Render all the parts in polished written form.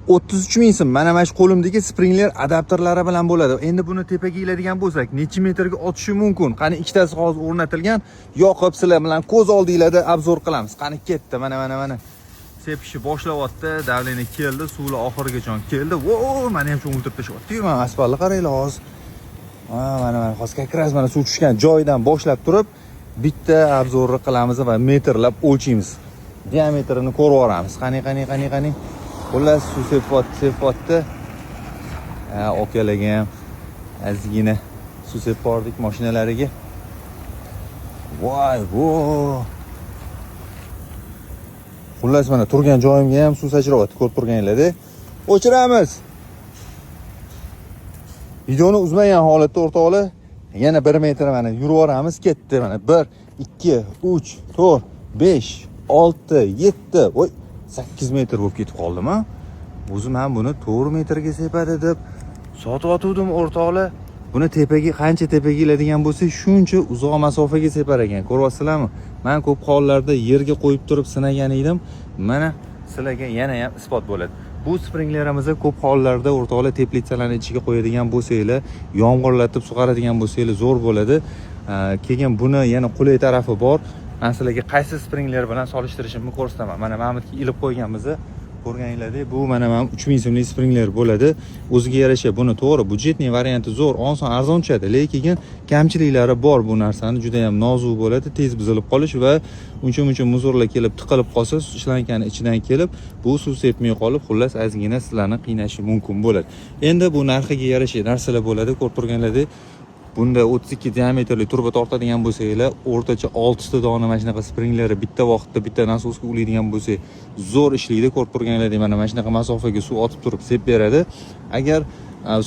33 ming so'm. Mana shu qo'limdagi springler adapterlari bilan bo'ladi. Endi buni tepaga iladigan bo'lsak, necha metrga otishi mumkin? Qani ikkitasi hozir o'rnatilgan. Yoqib sizlar bilan ko'z oldinglarda obzor qilamiz. Qani ketdi. Mana. Sepishni boshlayapti. Davleniya keldi, suvlar oxirigacha keldi. Vo, mana ham shu o'ltirib tashyapti-yu. Mana asfaltga qaranglar hozir. Mana hozir kakras mana suv tushgan joydan boshlab turib bitta obzorni qilamiz va metrlab o'lchaymiz. Diametrini ko'rib olamiz. Qani. Xullas suv sepyapti. Okalarga ham ozgina suv sepib bordik mashinalariga. Voy, vo. Xullas mana turgan joyimga ham suv sachirayapti, ko'rib turganinglarda. O'chiramiz. Videoni uzmagan holatda o'rtoqlar yana 1 metr mana yurib boramiz, ketdi mana 1 2 3 4 5 6 7 voy 8 metr bo'lib ketib qoldim-a. O'zim ham buni 4 metrga sepadi deb sotib o'rtoqlar. Buni tepaga qancha tepaga iladigan bo'lsa, shuncha uzoq masofaga separ ekan. Ko'ryapsizlarmi? Men ko'p hollarda yerga qo'yib turib sinagan edim. Mana sizlarga yana ham isbot bo'ladi. Bu springlerimizda ko'p hollarda o'rtoqlar teplitsalarning ichiga qo'yadigan bo'lsanglar, yomg'irlatib sug'aradigan bo'lsanglar zo'r bo'ladi. Keyin buni yana qulay tarafi bor. Men sizlarga qaysi springler bilan solishtirishimni ko'rsataman. Mana Mahmudga ilib qo'yganmiz. Ko'rganinglardek, bu mana 3000 so'mlik springler bo'ladi. O'ziga yarasha buni to'g'ri, budjetning varianti zo'r, oson arzon tushadi, lekin kamchiliklari bor bu narsani. Juda ham nozik bo'ladi, tez buzilib qolish va uncha muzorlar kelib tiqilib qolsa, ishlankani ichidan kelib, bu suv sepmay qolib, xullas ozgina sizlarni qiynashi mumkin bo'ladi. Endi bu narxiga yarasha narsalar bo'ladi, ko'rib turganlardek. Bunda 32 diametrli turba tortadigan bo'lsanglar, o'rtacha 6 ta dona mana shunaqa springlari bitta vaqtda bitta nasoska ulaydigan bo'lsa, zo'r ishlaydi. Ko'rib turganlardek, mana shunaqa masofaga suv otib turib sep beradi. Agar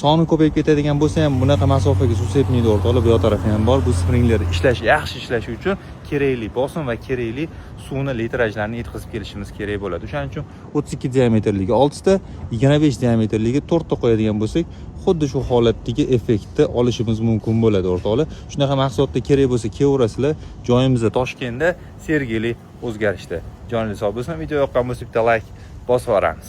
soni ko'payib ketadigan bo'lsa ham bunaqa masofaga suv sepmaydi o'rtoqlar. Bu yoq tarafi ham bor. Bu springler yaxshi ishlashi uchun kerakli bosim va kerakli suvni litrajlarini yetkazib kelishimiz kerak bo'ladi. O'shaning uchun 32 diametrligi 6 ta, 25 diametrligi 4 ta qo'yadigan bo'lsak, xuddi shu holatdagi effektni olishimiz mumkin bo'ladi o'rtoqlar. Shunaqa mahsulotda kerak bo'lsa, kelaverasizlar. Joyimizda Toshkentda Sergeli o'zgarishda. Jonli sog' bo'lsin. Video yoqqan bo'lsa bitta like bosib yuboramiz.